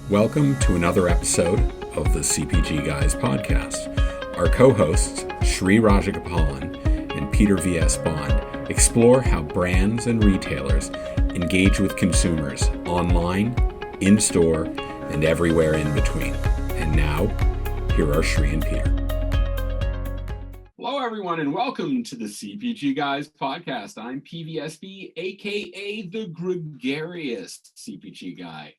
Welcome to another episode of the CPG Guys podcast. Our co-hosts, Shri Rajagopalan and Peter V.S. Bond, explore how brands and retailers engage with consumers online, in-store, and everywhere in between. And now, here are Shri and Peter. Hello, everyone, and welcome to the CPG Guys podcast. I'm PVSB, aka the gregarious CPG guy.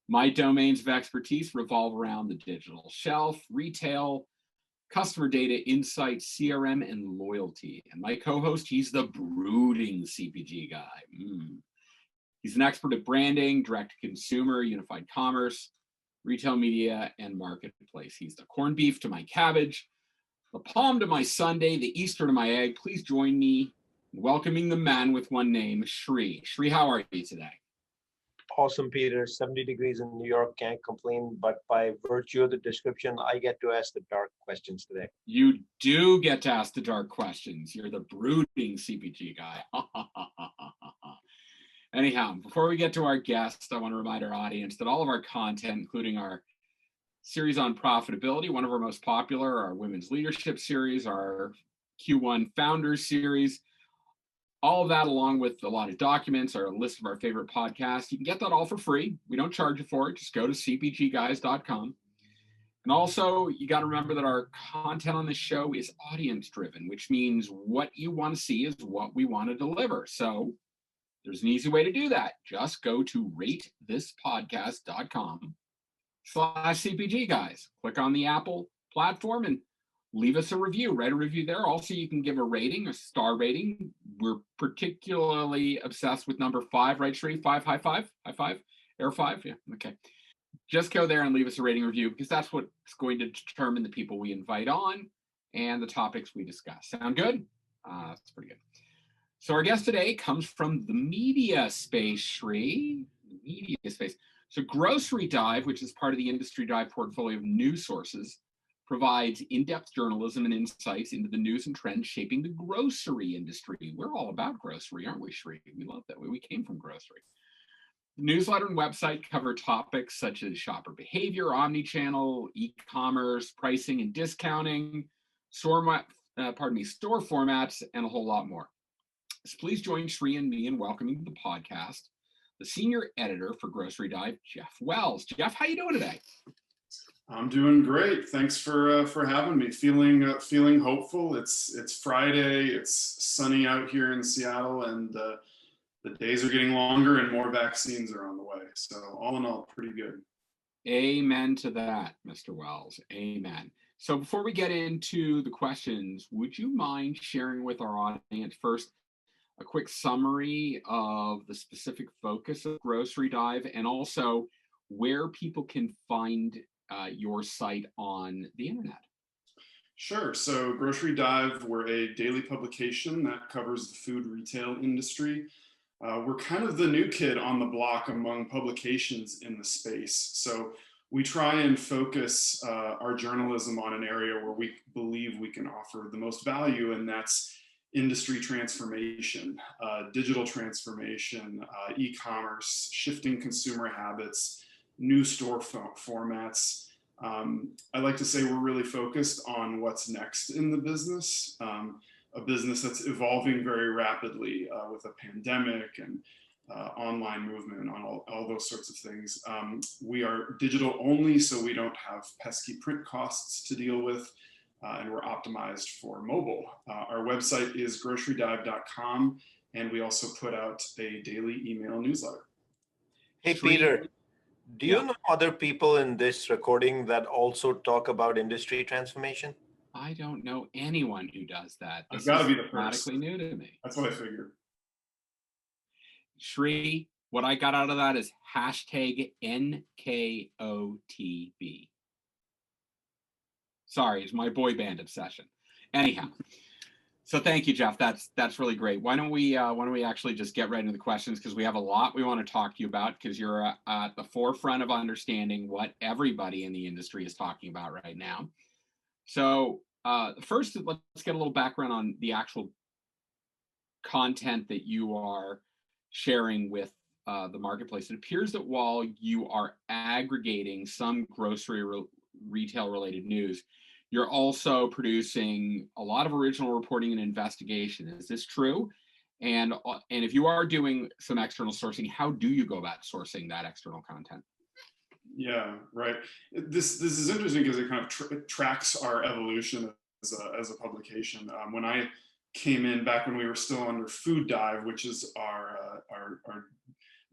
My domains of expertise revolve around the digital shelf, retail, customer data, insights, CRM, and loyalty. And my co-host, he's the brooding CPG guy. He's an expert at branding, direct-to-consumer, unified commerce, retail media, and marketplace. He's the corned beef to my cabbage, the palm to my sundae, the Easter to my egg. Please join me in welcoming the man with one name, Shri. Shri, how are you today? Awesome, Peter. 70 degrees in New York, can't complain. But by virtue of the description, I get to ask the dark questions today. You do get to ask the dark questions. You're the brooding CPG guy. Anyhow, before we get to our guest, I want to remind our audience that all of our content, including our series on profitability, one of our most popular, our women's leadership series, our Q1 founders series, all of that, along with a lot of documents, our list of our favorite podcasts. You can get that all for free. We don't charge you for it. Just go to cpgguys.com. And also, you got to remember that our content on the show is audience driven, which means what you want to see is what we want to deliver. So there's an easy way to do that. Just go to ratethispodcast.com/CPG guys. Click on the Apple platform and leave us a review. Write a review there. Also, you can give a rating, a star rating. We're particularly obsessed with number 5, right, Shri? 5, high five, air 5. Yeah, okay. Just go there and leave us a rating review because that's what's going to determine the people we invite on and the topics we discuss. Sound good? That's pretty good. So our guest today comes from the media space, Shri. The media space. So Grocery Dive, which is part of the Industry Dive portfolio of news sources, provides in-depth journalism and insights into the news and trends shaping the grocery industry. We're all about grocery, aren't we, Shri? We love that. We came from grocery. The newsletter and website cover topics such as shopper behavior, omnichannel, e-commerce, pricing and discounting, store formats, and a whole lot more. So please join Shri and me in welcoming to the podcast the senior editor for Grocery Dive, Jeff Wells. Jeff, how you doing today? I'm doing great. Thanks for having me. Feeling hopeful. It's Friday. It's sunny out here in Seattle, and the days are getting longer, and more vaccines are on the way. So all in all, pretty good. Amen to that, Mr. Wells. Amen. So before we get into the questions, would you mind sharing with our audience first a quick summary of the specific focus of Grocery Dive, and also where people can find your site on the internet? Sure. So Grocery Dive, we're a daily publication that covers the food retail industry. We're kind of the new kid on the block among publications in the space. So we try and focus our journalism on an area where we believe we can offer the most value, and that's industry transformation, digital transformation, e-commerce, shifting consumer habits, new store formats. I like to say we're really focused on what's next in the business, a business that's evolving very rapidly with a pandemic and online movement and all those sorts of things. We are digital only, so we don't have pesky print costs to deal with, and we're optimized for mobile. Our website is grocerydive.com, and we also put out a daily email newsletter. Hey, Peter. Do you know other people in this recording that also talk about industry transformation? I don't know anyone who does that. I've got to be the first. Radically new to me. That's what I figured. Shri, what I got out of that is hashtag NKOTB. Sorry, it's my boy band obsession. Anyhow, so thank you, Jeff. That's really great. Why don't we actually just get right into the questions, because we have a lot we want to talk to you about, because you're at the forefront of understanding what everybody in the industry is talking about right now. So first, let's get a little background on the actual content that you are sharing with the marketplace, it appears that while you are aggregating some grocery retail related news, you're also producing a lot of original reporting and investigation. Is this true? And if you are doing some external sourcing, how do you go about sourcing that external content? Yeah, right. This is interesting because it kind of tracks our evolution as a publication. When I came in back when we were still under Food Dive, which is our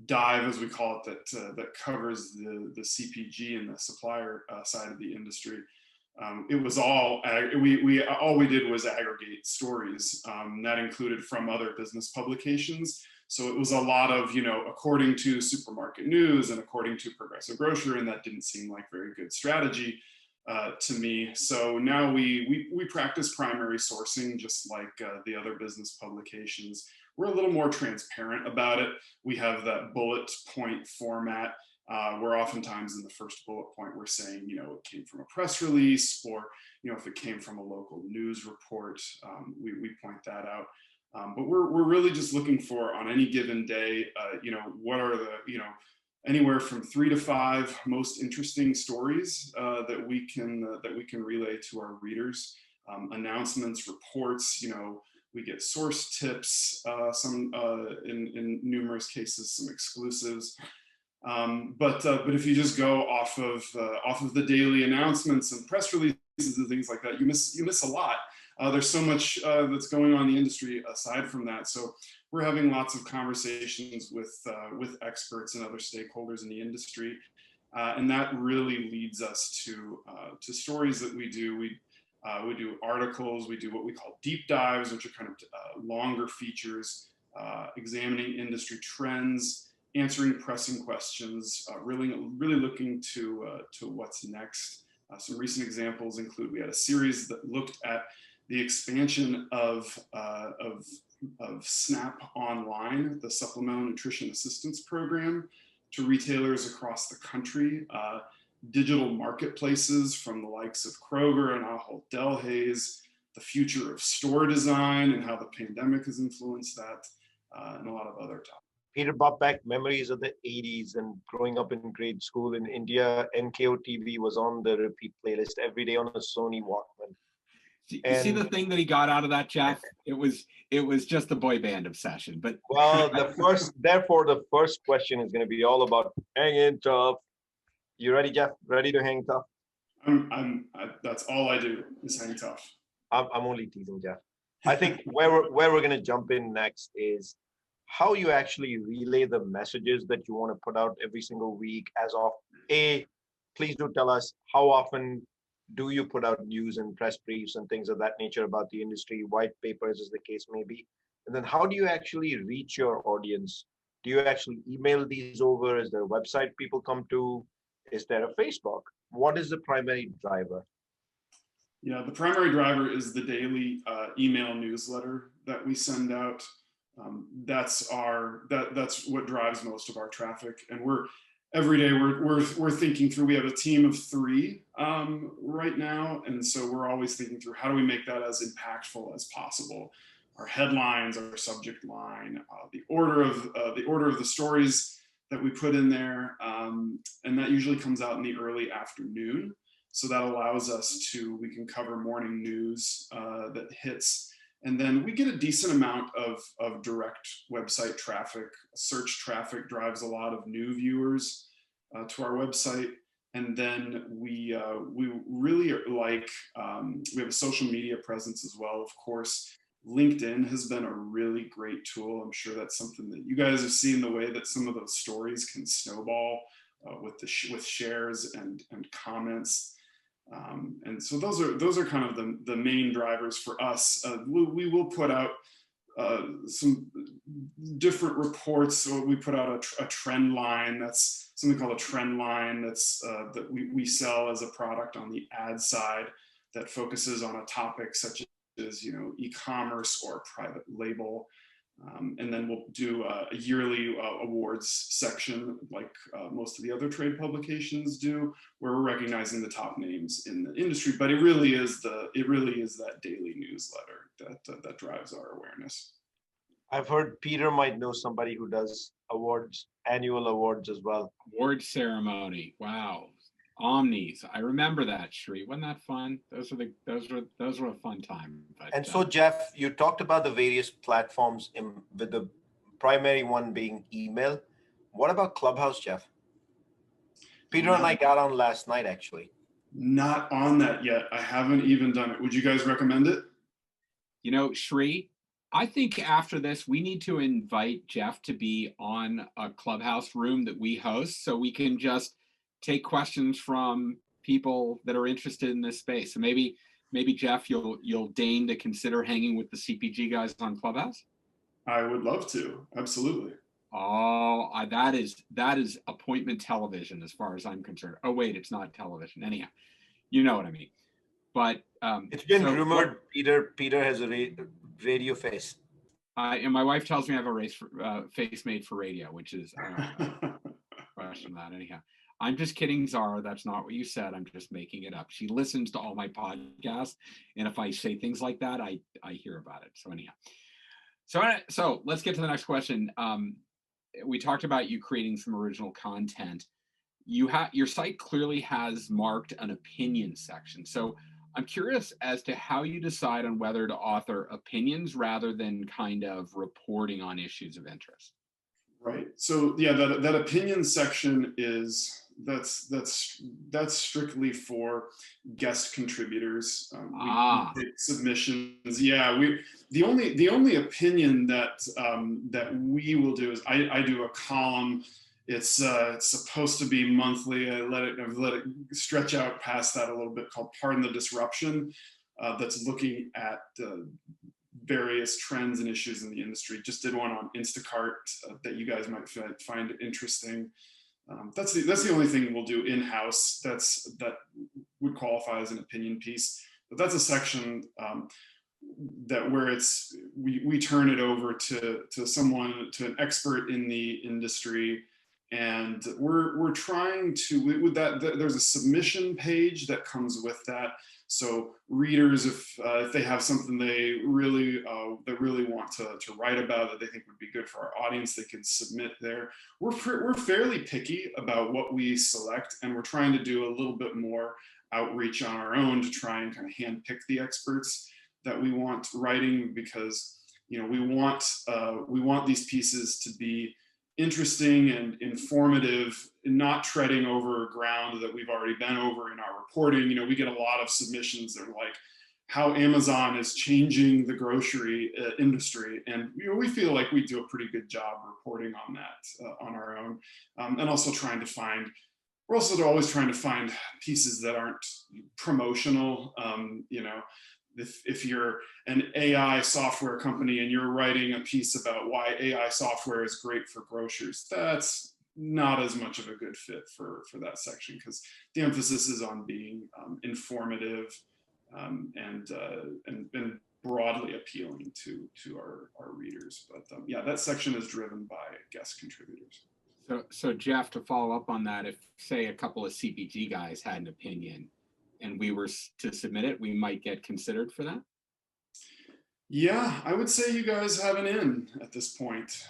dive, as we call it, that covers the CPG and the supplier side of the industry. It was all we did was aggregate stories that included from other business publications. So it was a lot of, according to Supermarket News and according to Progressive Grocer, and that didn't seem like very good strategy to me. So now we practice primary sourcing just like the other business publications. We're a little more transparent about it. We have that bullet point format where oftentimes in the first bullet point we're saying, it came from a press release, or if it came from a local news report, we point that out. But we're really just looking for, on any given day, what are the anywhere from 3 to 5 most interesting stories that we can relay to our readers. Announcements, reports, we get source tips, some in numerous cases, some exclusives. But if you just go off of the daily announcements and press releases and things like that, you miss a lot. There's so much that's going on in the industry aside from that. So we're having lots of conversations with experts and other stakeholders in the industry, and that really leads us to stories that we do. We do articles. We do what we call deep dives, which are kind of longer features, examining industry trends, answering pressing questions, really looking to what's next. Some recent examples include, we had a series that looked at the expansion of SNAP Online, the Supplemental Nutrition Assistance Program, to retailers across the country. Digital marketplaces from the likes of Kroger and Ahold Delhaize, the future of store design and how the pandemic has influenced that, and a lot of other topics. Peter brought back memories of the 80s and growing up in grade school in India. NKO TV was on the repeat playlist every day on a Sony Walkman. You see the thing that he got out of that, Jeff? It was just the boy band obsession. But well, the first question is going to be all about hanging tough. You ready, Jeff? Ready to hang tough? That's all I do is hang tough. I'm only teasing, Jeff. I think where we're going to jump in next is how you actually relay the messages that you want to put out every single week. As of please do tell us, how often do you put out news and press briefs and things of that nature about the industry, white papers as the case may be? And then how do you actually reach your audience? Do you actually email these over? Is there a website people come to? Is there a Facebook? What is the primary driver? Yeah, the primary driver is the daily email newsletter that we send out. That's what drives most of our traffic, and every day we're thinking through. We have a team of 3 right now, and so we're always thinking through how do we make that as impactful as possible. Our headlines, our subject line, the order of the stories that we put in there, and that usually comes out in the early afternoon. So that allows us we can cover morning news that hits. And then we get a decent amount of direct website traffic. Search traffic drives a lot of new viewers to our website. And then we really we have a social media presence as well. Of course, LinkedIn has been a really great tool. I'm sure that's something that you guys have seen, the way that some of those stories can snowball with shares and comments. And so those are kind of the main drivers for us. We will put out some different reports. So we put out a trend line. That's something called a trend line. That we sell as a product on the ad side that focuses on a topic such as eCommerce or private label. And then we'll do a yearly awards section like most of the other trade publications do, where we're recognizing the top names in the industry. But it really is that daily newsletter that drives our awareness. I've heard Peter might know somebody who does awards, annual awards as well. Award ceremony. Wow. Omnis. I remember that, Shri. Wasn't that fun? Those were a fun time. But, And so, Jeff, you talked about the various platforms with the primary one being email. What about Clubhouse, Jeff? Peter and I got on last night, actually. Not on that yet. I haven't even done it. Would you guys recommend it? you know, Shri, I think after this, we need to invite Jeff to be on a Clubhouse room that we host so we can just take questions from people that are interested in this space. So maybe Jeff, you'll deign to consider hanging with the CPG guys on Clubhouse. I would love to. Absolutely. Oh, that is appointment television as far as I'm concerned. Oh wait, it's not television. Anyhow, you know what I mean. But it's been rumored Peter has a radio face. And my wife tells me I have a face made for radio, which is question that. Anyhow, I'm just kidding, Zara. That's not what you said. I'm just making it up. She listens to all my podcasts, and if I say things like that, I hear about it. So anyhow, so let's get to the next question. We talked about you creating some original content. Your site clearly has marked an opinion section. So I'm curious as to how you decide on whether to author opinions rather than kind of reporting on issues of interest. Right. So yeah, that opinion section that's strictly for guest contributors. We take submissions. Yeah, the only opinion that we will do is I do a column. It's supposed to be monthly. I've let it stretch out past that a little bit, called Pardon the Disruption. That's looking at various trends and issues in the industry. Just did one on Instacart that you guys might find interesting. That's the only thing we'll do in-house that would qualify as an opinion piece. But that's a section where we turn it over to an expert in the industry. And we're trying to, with that, there's a submission page that comes with that. So readers, if they have something they really want to write about that they think would be good for our audience, they can submit there. We're fairly picky about what we select, and we're trying to do a little bit more outreach on our own to try and kind of handpick the experts that we want writing, because we want these pieces to be interesting and informative, and not treading over ground that we've already been over in our reporting. We get a lot of submissions that are like how Amazon is changing the grocery industry, and we feel like we do a pretty good job reporting on that on our own, and also we're also always trying to find pieces that aren't promotional. If you're an AI software company and you're writing a piece about why AI software is great for grocers, that's not as much of a good fit for that section, because the emphasis is on being informative and broadly appealing to our readers. But yeah, that section is driven by guest contributors. So Jeff, to follow up on that, if say a couple of CPG guys had an opinion and we were to submit it, we might get considered for that? Yeah, I would say you guys have an in at this point.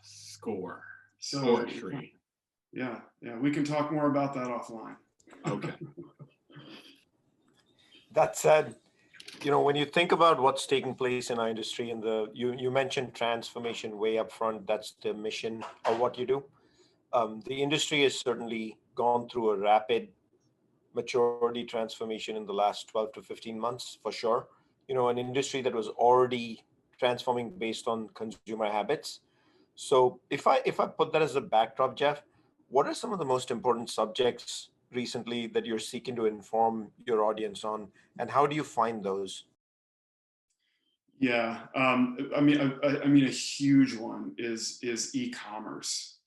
Score. So, Tree. Yeah, we can talk more about that offline. Okay. That said, when you think about what's taking place in our industry, and you mentioned transformation way up front, that's the mission of what you do. The industry has certainly gone through a rapid maturity transformation in the last 12 to 15 months, for sure. An industry that was already transforming based on consumer habits. So if I put that as a backdrop, Jeff, what are some of the most important subjects recently that you're seeking to inform your audience on, and how do you find those? Yeah, I mean, a huge one is e-commerce.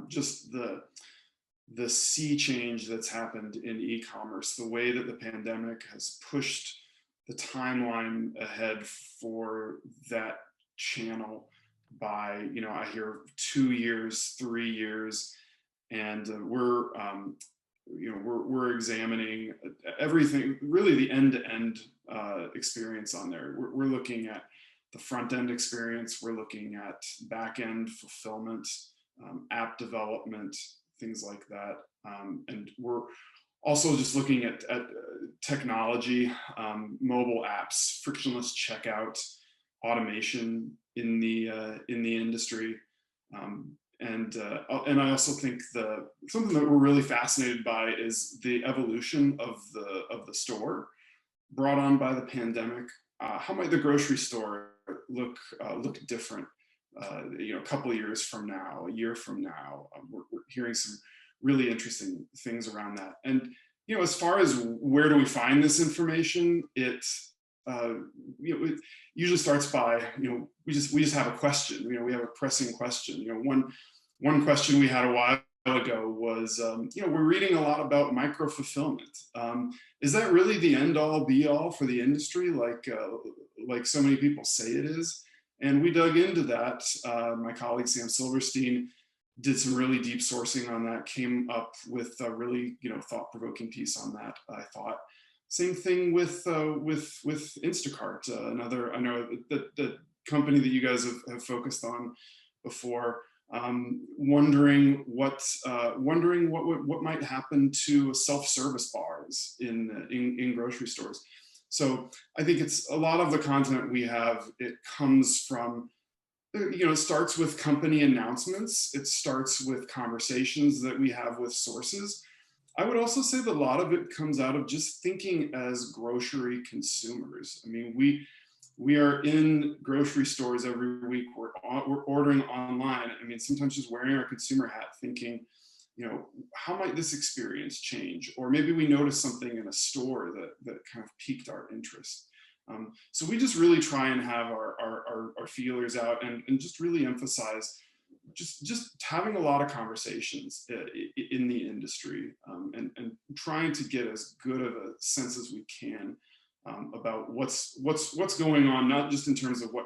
Just the sea change that's happened in e-commerce, the way that the pandemic has pushed the timeline ahead for that channel by, I hear 2 years, 3 years, and we're examining everything, really the end-to-end experience on there. We're looking at the front-end experience, we're looking at back-end fulfillment, app development, things like that. And we're also just looking at technology, mobile apps, frictionless checkout, automation in the industry. And I also think something that we're really fascinated by is the evolution of the store brought on by the pandemic. How might the grocery store look different? A couple of years from now, a year from now, we're hearing some really interesting things around that. And as far as where do we find this information, it usually starts by we just have a question. We have a pressing question. One question we had a while ago was we're reading a lot about micro fulfillment. Is that really the end all be all for the industry, like so many people say it is? And we dug into that. My colleague Sam Silverstein did some really deep sourcing on that, came up with a really thought-provoking piece on that, I thought. Same thing with Instacart, I know the company that you guys have focused on before. Wondering what might happen to self-service bars in grocery stores. So I think it's a lot of the content we have. It comes from, it starts with company announcements. It starts with conversations that we have with sources. I would also say that a lot of it comes out of just thinking as grocery consumers. I mean, we are in grocery stores every week. We're ordering online. I mean, sometimes just wearing our consumer hat, thinking, how might this experience change? Or maybe we noticed something in a store that kind of piqued our interest. So we just really try and have our feelers out and just really emphasize just having a lot of conversations in the industry, and trying to get as good of a sense as we can about what's going on, not just in terms of what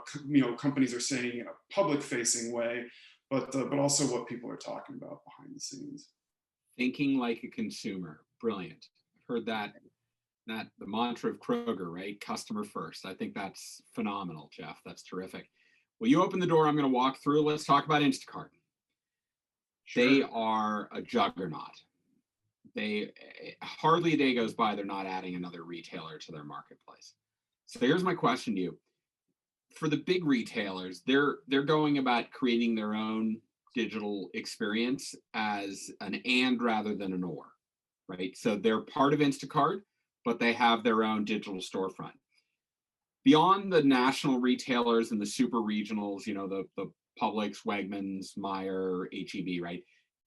companies are saying in a public-facing way, but also what people are talking about behind the scenes. Thinking like a consumer, brilliant. I've heard that the mantra of Kroger, right? Customer first. I think that's phenomenal, Jeff. That's terrific. Well, you open the door. I'm going to walk through. Let's talk about Instacart. Sure. They are a juggernaut. They hardly a day goes by they're not adding another retailer to their marketplace. So here's my question to you. For the big retailers, they're going about creating their own digital experience as an and rather than an or, right? So they're part of Instacart, but they have their own digital storefront. Beyond the national retailers and the super regionals, the Publix, Wegmans, Meijer, H-E-B, right?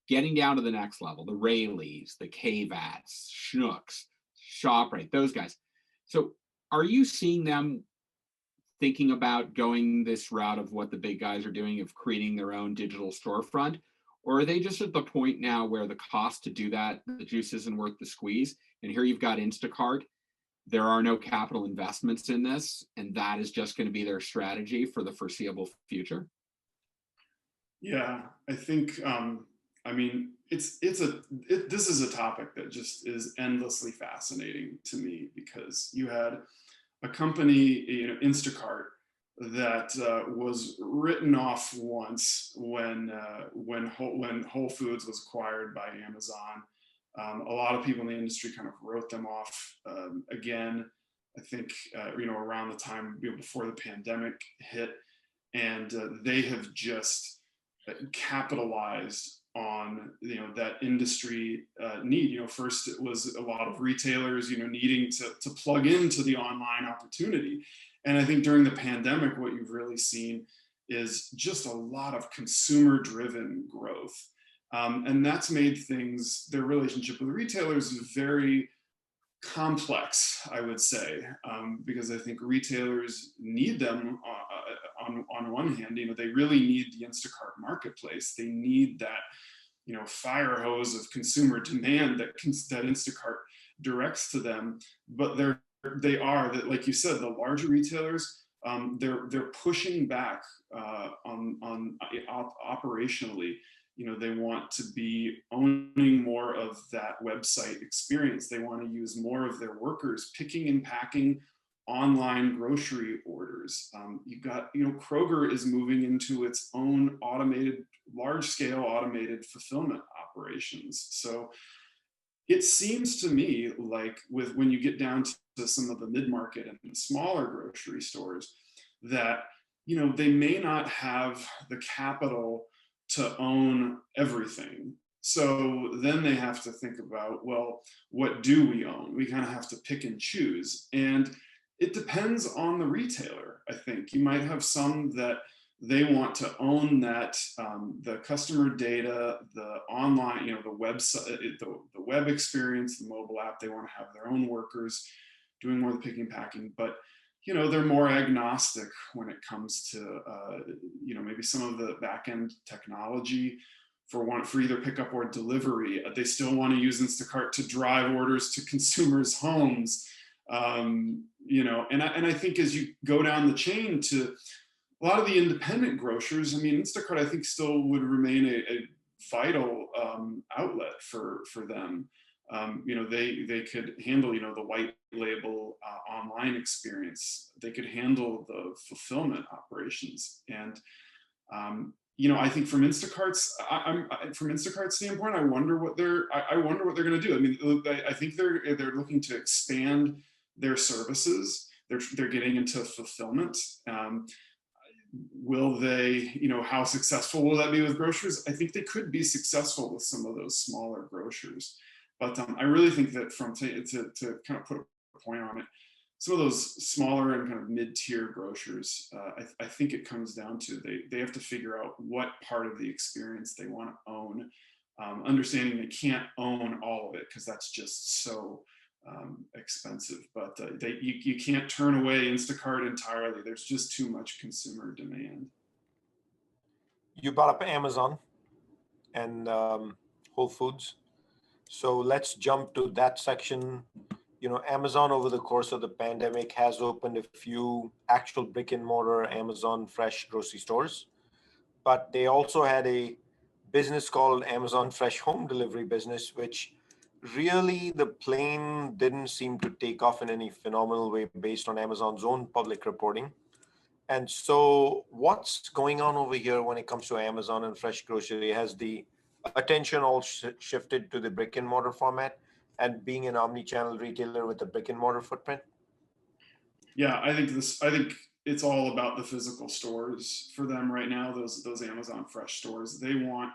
Getting down to the next level, the Rayleighs, the K-Vats, Schnucks, ShopRite, those guys. So are you seeing them thinking about going this route of what the big guys are doing, of creating their own digital storefront? Or are they just at the point now where the cost to do that, the juice isn't worth the squeeze? And here you've got Instacart. There are no capital investments in this, and that is just going to be their strategy for the foreseeable future? Yeah, I think, this is a topic that just is endlessly fascinating to me, because you had a company, Instacart, that was written off once when Whole Foods was acquired by Amazon. A lot of people in the industry kind of wrote them off again, I think, around the time before the pandemic hit. And they have just capitalized on that industry need. First it was a lot of retailers needing to plug into the online opportunity, and I think during the pandemic what you've really seen is just a lot of consumer driven growth, and that's made their relationship with retailers very complex, I would say, because I think retailers need them on one hand. They really need the Instacart marketplace. They need that fire hose of consumer demand that Instacart directs to them. But they are, like you said, the larger retailers, they're pushing back on operationally. They want to be owning more of that website experience. They want to use more of their workers picking and packing online grocery orders. You've got, Kroger is moving into its own large scale automated fulfillment operations. So it seems to me like when you get down to some of the mid-market and smaller grocery stores that, they may not have the capital to own everything. So then they have to think about, well, what do we own? We kind of have to pick and choose. And it depends on the retailer, I think. You might have some that they want to own that, the customer data, the online, the website, the web experience, the mobile app. They want to have their own workers doing more of the picking and packing. But they're more agnostic when it comes to, maybe some of the back-end technology for either pickup or delivery. They still want to use Instacart to drive orders to consumers' homes. And I think as you go down the chain to a lot of the independent grocers, Instacart, I think, still would remain a vital outlet for them. They could handle, the white label online experience. They could handle the fulfillment operations. And, I think from Instacart's standpoint, I wonder what they're going to do. I think they're looking to expand their services. They're getting into fulfillment. Will they, how successful will that be with grocers? I think they could be successful with some of those smaller grocers. But I really think that to kind of put a point on it, some of those smaller and kind of mid-tier grocers, I think it comes down to they have to figure out what part of the experience they want to own, understanding they can't own all of it because that's just so expensive. But you can't turn away Instacart entirely. There's just too much consumer demand. You brought up Amazon and Whole Foods. So let's jump to that section. Amazon over the course of the pandemic has opened a few actual brick and mortar Amazon Fresh grocery stores, but they also had a business called Amazon Fresh Home Delivery business, which really the plane didn't seem to take off in any phenomenal way based on Amazon's own public reporting. And so what's going on over here when it comes to Amazon and fresh grocery? Has the attention all shifted to the brick and mortar format and being an omni-channel retailer with a brick and mortar footprint? Yeah, I think it's all about the physical stores for them right now. Those Amazon Fresh stores, they want,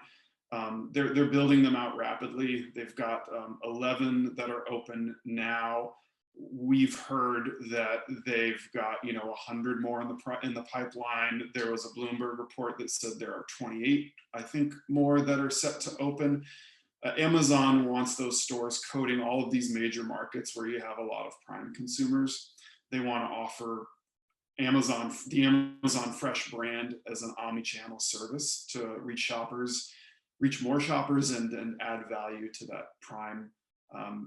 they're building them out rapidly. They've got 11 that are open now. We've heard that they've got 100 more in the pipeline. There was a Bloomberg report that said there are 28, I think, more that are set to open. Amazon wants those stores coating all of these major markets where you have a lot of prime consumers. They want to offer the Amazon Fresh brand as an omni-channel service to reach more shoppers, and add value to that prime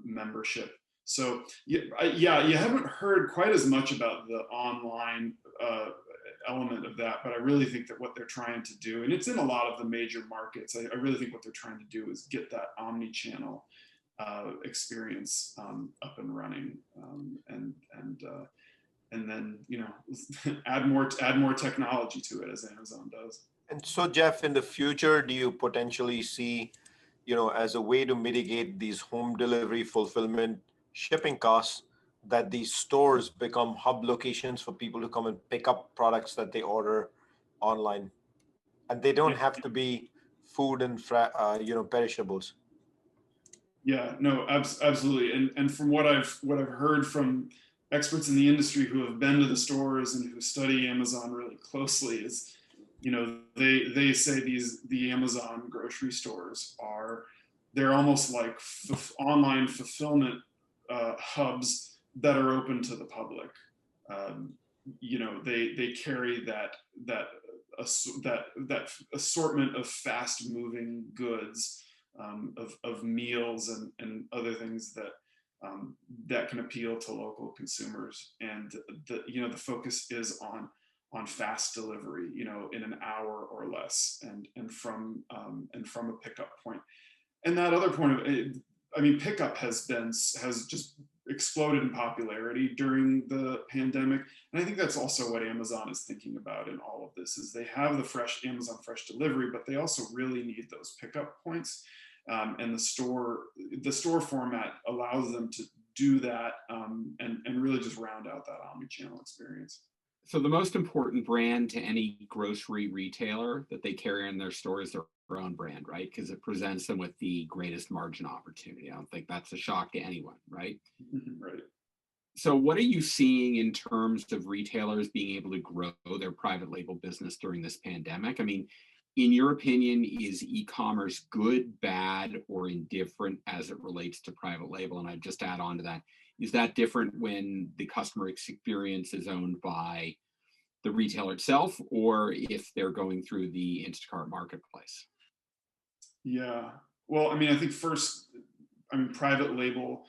membership. So you haven't heard quite as much about the online element of that, but I really think that what they're trying to do, and it's in a lot of the major markets, I really think what they're trying to do is get that omni-channel experience up and running, and then add more technology to it, as Amazon does. And so, Jeff, in the future, do you potentially see, as a way to mitigate these home delivery fulfillment shipping costs, that these stores become hub locations for people to come and pick up products that they order online, and they don't have to be food and perishables? Yeah, no, absolutely. And from what I've heard from experts in the industry who have been to the stores and who study Amazon really closely is, they say the Amazon grocery stores they're almost like online fulfillment hubs that are open to the public. They carry that assortment of fast moving goods, of meals and other things that can appeal to local consumers. And the focus is on fast delivery, in an hour or less, and from a pickup point. And that other point of, pickup has just exploded in popularity during the pandemic. And I think that's also what Amazon is thinking about in all of this, is they have the Amazon Fresh delivery, but they also really need those pickup points. And the store format allows them to do that, and really just round out that omni-channel experience. So the most important brand to any grocery retailer that they carry in their store is their own brand, right? Because it presents them with the greatest margin opportunity. I don't think that's a shock to anyone, right? Right. So what are you seeing in terms of retailers being able to grow their private label business during this pandemic? I mean, in your opinion, is e-commerce good, bad, or indifferent as it relates to private label? And I'd just add on to that, is that different when the customer experience is owned by the retailer itself, or if they're going through the Instacart marketplace? Yeah. Well, I mean, I think first, private label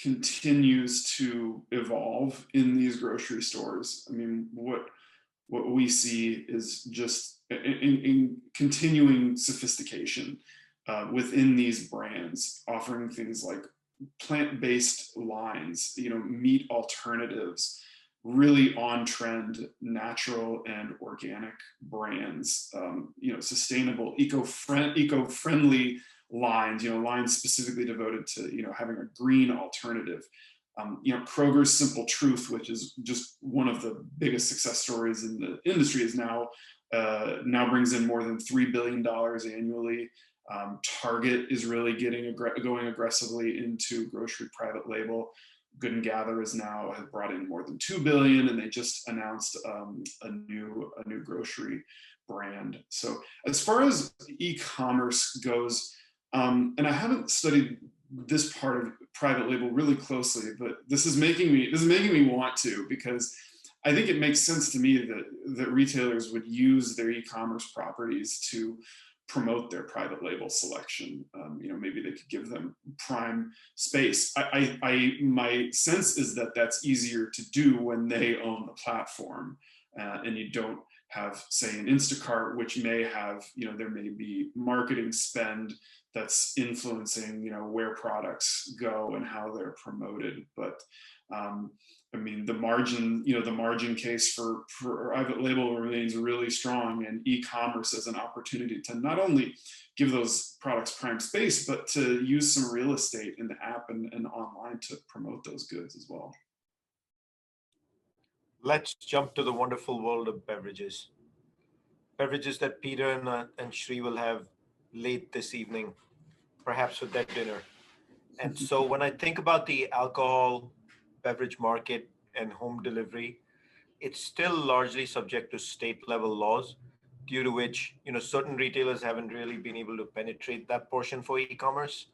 continues to evolve in these grocery stores. I mean, what we see is just in continuing sophistication within these brands, offering things like plant-based lines, meat alternatives, really on-trend, natural and organic brands, sustainable, eco-friendly lines, lines specifically devoted to, having a green alternative. Kroger's Simple Truth, which is just one of the biggest success stories in the industry, is now brings in more than $3 billion annually. Target is really going aggressively into grocery private label. Good and Gather has brought in more than $2 billion, and they just announced a new grocery brand. So as far as e-commerce goes, and I haven't studied this part of private label really closely, but this is making me want to, because I think it makes sense to me that retailers would use their e-commerce properties to promote their private label selection. Maybe they could give them prime space. My sense is that that's easier to do when they own the platform, and you don't have, say, an Instacart, which may have, there may be marketing spend that's influencing, where products go and how they're promoted. But the margin case for private label remains really strong, and e-commerce as an opportunity to not only give those products prime space, but to use some real estate in the app and online to promote those goods as well. Let's jump to the wonderful world of beverages. Beverages that Peter and Shri will have late this evening, perhaps with their dinner. And so when I think about the alcohol beverage market and home delivery, it's still largely subject to state level laws, due to which, certain retailers haven't really been able to penetrate that portion for e-commerce.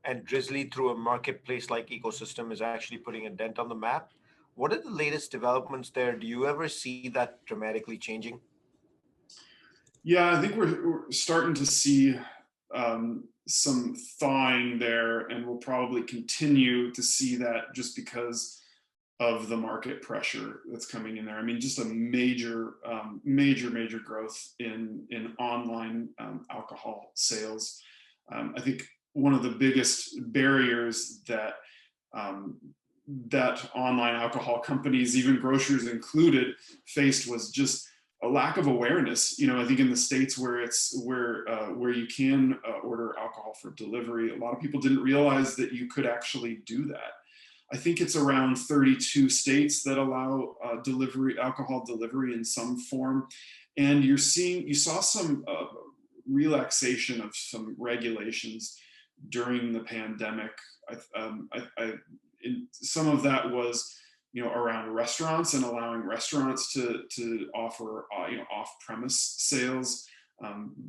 And Drizzly, through a marketplace like ecosystem, is actually putting a dent on the map. What are the latest developments there? Do you ever see that dramatically changing? Yeah, I think we're starting to see some thawing there, and we'll probably continue to see that just because of the market pressure that's coming in there. Just a major growth in online alcohol sales. I think one of the biggest barriers that online alcohol companies, even grocers included, faced was just a lack of awareness. I think in the States where you can order alcohol for delivery, a lot of people didn't realize that you could actually do that. I think it's around 32 states that allow alcohol delivery in some form. And you saw some relaxation of some regulations during the pandemic. Some of that was, around restaurants and allowing restaurants to offer, off-premise sales.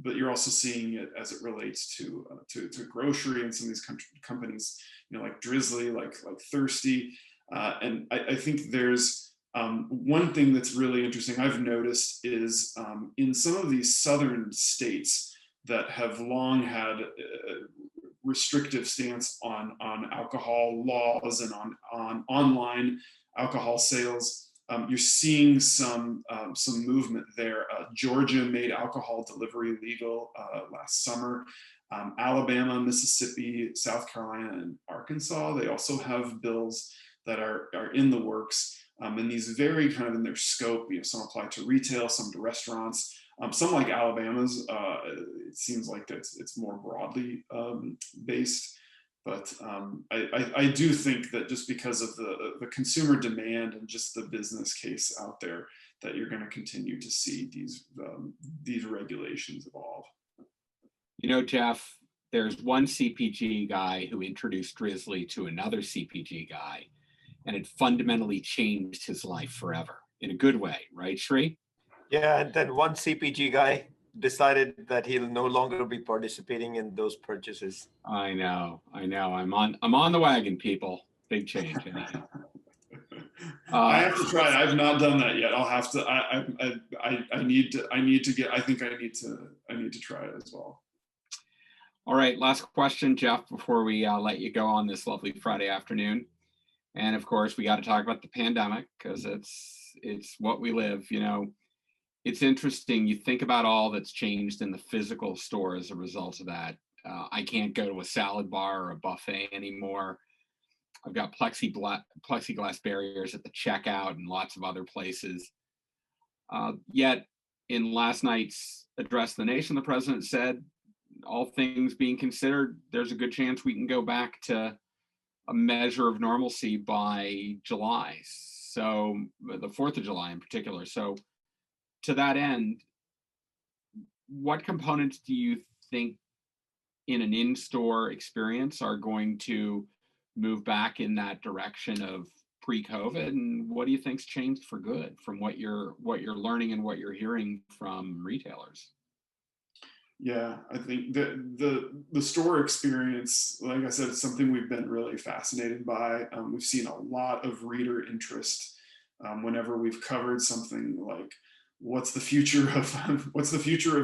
But you're also seeing it as it relates to grocery and some of these companies, like Drizzly, like Thirsty. And I think there's one thing that's really interesting I've noticed is in some of these southern states that have long had restrictive stance on alcohol laws and on online alcohol sales, you're seeing some movement there. Georgia made alcohol delivery legal last summer. Alabama, Mississippi, South Carolina, and Arkansas, they also have bills that are in the works. And these vary kind of in their scope. Some apply to retail, some to restaurants. Some like Alabama's, it seems like it's more broadly based. But I do think that just because of the consumer demand and just the business case out there, that you're going to continue to see these regulations evolve. Jeff, there's one CPG guy who introduced Drizzly to another CPG guy, and it fundamentally changed his life forever in a good way, right, Shri? Yeah, and then one CPG guy decided that he'll no longer be participating in those purchases. I know. I'm on the wagon, people. Big change. I have to try it. I've not done that yet. I'll have to. I need to get. I think I need to try it as well. All right, last question, Jeff, before we let you go on this lovely Friday afternoon. And of course, we got to talk about the pandemic because it's what we live. It's interesting. You think about all that's changed in the physical store as a result of that. I can't go to a salad bar or a buffet anymore. I've got plexiglass barriers at the checkout and lots of other places. Yet, in last night's address to the nation, the president said, all things being considered, there's a good chance we can go back to a measure of normalcy by July. So, the 4th of July in particular. So, to that end, what components do you think in an in-store experience are going to move back in that direction of pre-COVID, and what do you think's changed for good from what you're learning and what you're hearing from retailers? Yeah, I think the store experience, like I said, is something we've been really fascinated by. We've seen a lot of reader interest whenever we've covered something like what's the future of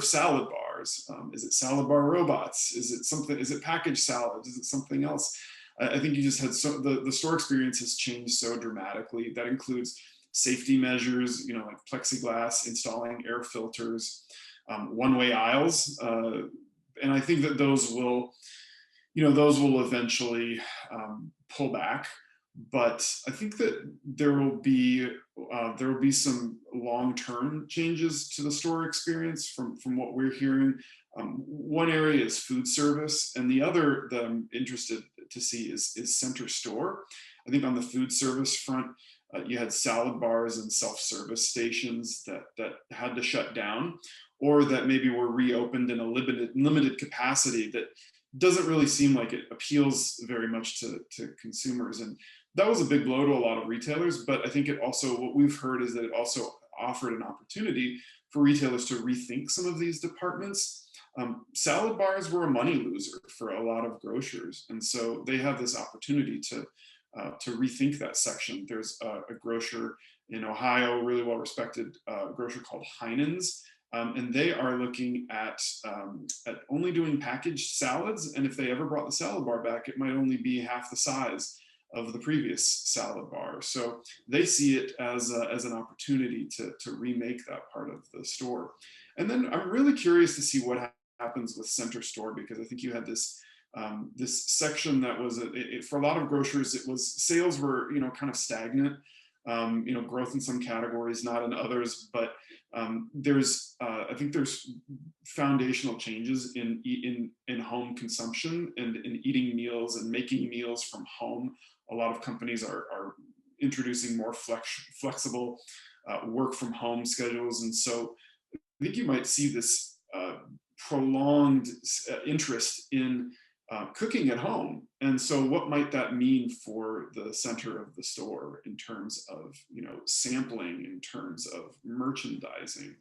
salad bars? Is it salad bar robots? Is it packaged salads? Is it something else? I think you just had the store experience has changed so dramatically. That includes safety measures, like plexiglass, installing air filters, one-way aisles, and I think that those will eventually pull back. But I think that there will be some long-term changes to the store experience from what we're hearing. One area is food service, and the other that I'm interested to see is center store. I think on the food service front, you had salad bars and self-service stations that had to shut down, or that maybe were reopened in a limited capacity that doesn't really seem like it appeals very much to consumers. And that was a big blow to a lot of retailers, but I think what we've heard is that it also offered an opportunity for retailers to rethink some of these departments. Salad bars were a money loser for a lot of grocers, and so they have this opportunity to rethink that section. There's a grocer in Ohio, really well-respected grocer called Heinen's, and they are looking at only doing packaged salads, and if they ever brought the salad bar back, it might only be half the size of the previous salad bar. So they see it as an opportunity to remake that part of the store. And then I'm really curious to see what happens with center store, because I think you had this section that was for a lot of grocers, sales were kind of stagnant. Growth in some categories, not in others, but I think there's foundational changes in home consumption and in eating meals and making meals from home. A lot of companies are introducing more flexible work from home schedules, and so I think you might see this prolonged interest in cooking at home. And so what might that mean for the center of the store in terms of sampling, in terms of merchandising?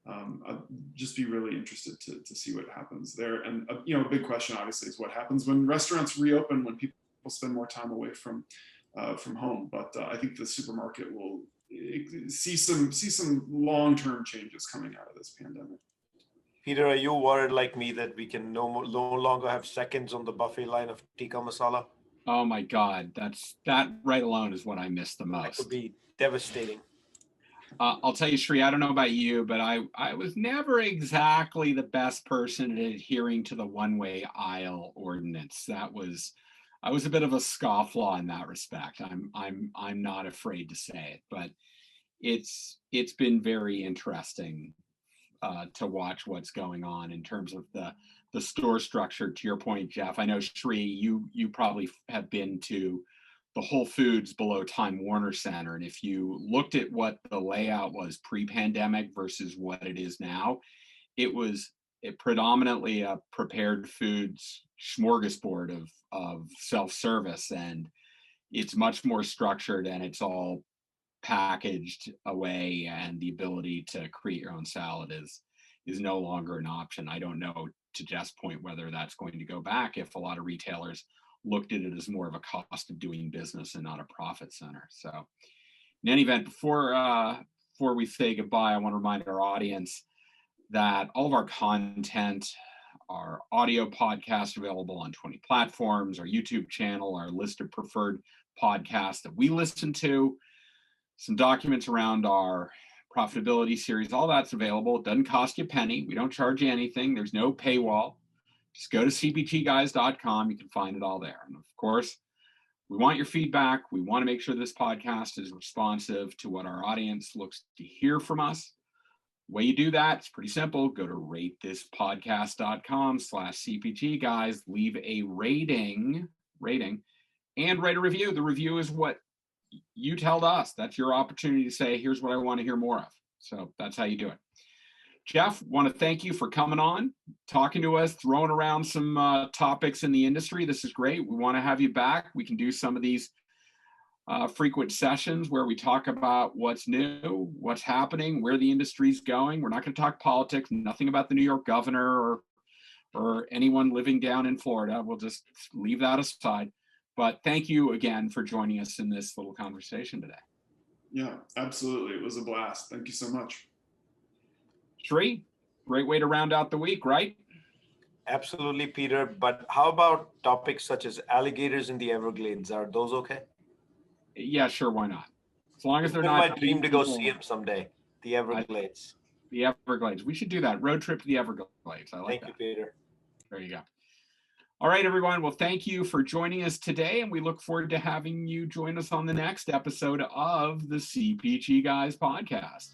I'd just be really interested to see what happens there. And a big question obviously is what happens when restaurants reopen, when people spend more time away from home. But I think the supermarket will see some long-term changes coming out of this pandemic. Peter, are you worried like me that we can no longer have seconds on the buffet line of tikka masala? Oh my God, that right alone is what I miss the most. That would be devastating. I'll tell you, Shri, I don't know about you, but I was never exactly the best person at adhering to the one-way aisle ordinance. That was I was a bit of a scofflaw in that respect. I'm not afraid to say it, but it's been very interesting to watch what's going on in terms of the store structure. To your point, Jeff, I know Shri, you probably have been to the Whole Foods below Time Warner Center, and if you looked at what the layout was pre-pandemic versus what it is now, it was predominantly a prepared foods smorgasbord of self-service, and it's much more structured and it's all packaged away, and the ability to create your own salad is no longer an option. I don't know, to Jeff's point, whether that's going to go back if a lot of retailers looked at it as more of a cost of doing business and not a profit center. So in any event, before we say goodbye, I want to remind our audience that all of our content, our audio podcasts available on 20 platforms, our YouTube channel, our list of preferred podcasts that we listen to, some documents around our profitability series, all that's available. It doesn't cost you a penny. We don't charge you anything. There's no paywall. Just go to cpgguys.com. You can find it all there. And of course, we want your feedback. We want to make sure this podcast is responsive to what our audience looks to hear from us. The way you do that, it's pretty simple. Go to ratethispodcast.com/cpgguys, leave a rating, and write a review. The review is what you tell us. That's your opportunity to say, here's what I want to hear more of. So that's how you do it. Jeff, want to thank you for coming on, talking to us, throwing around some topics in the industry. This is great. We want to have you back. We can do some of these frequent sessions where we talk about what's new, what's happening, where the industry's going. We're not going to talk politics, nothing about the New York governor or anyone living down in Florida. We'll just leave that aside. But thank you again for joining us in this little conversation today. Yeah, absolutely. It was a blast. Thank you so much. Shri, great way to round out the week, right? Absolutely, Peter. But how about topics such as alligators in the Everglades? Are those okay? Yeah, sure. Why not? As long as they're It's not. my dream to go see them someday. The Everglades. The Everglades. We should do that. Road trip to the Everglades. I like that. Thank you, Peter. There you go. All right, everyone. Well, thank you for joining us today, and we look forward to having you join us on the next episode of the CPG Guys podcast.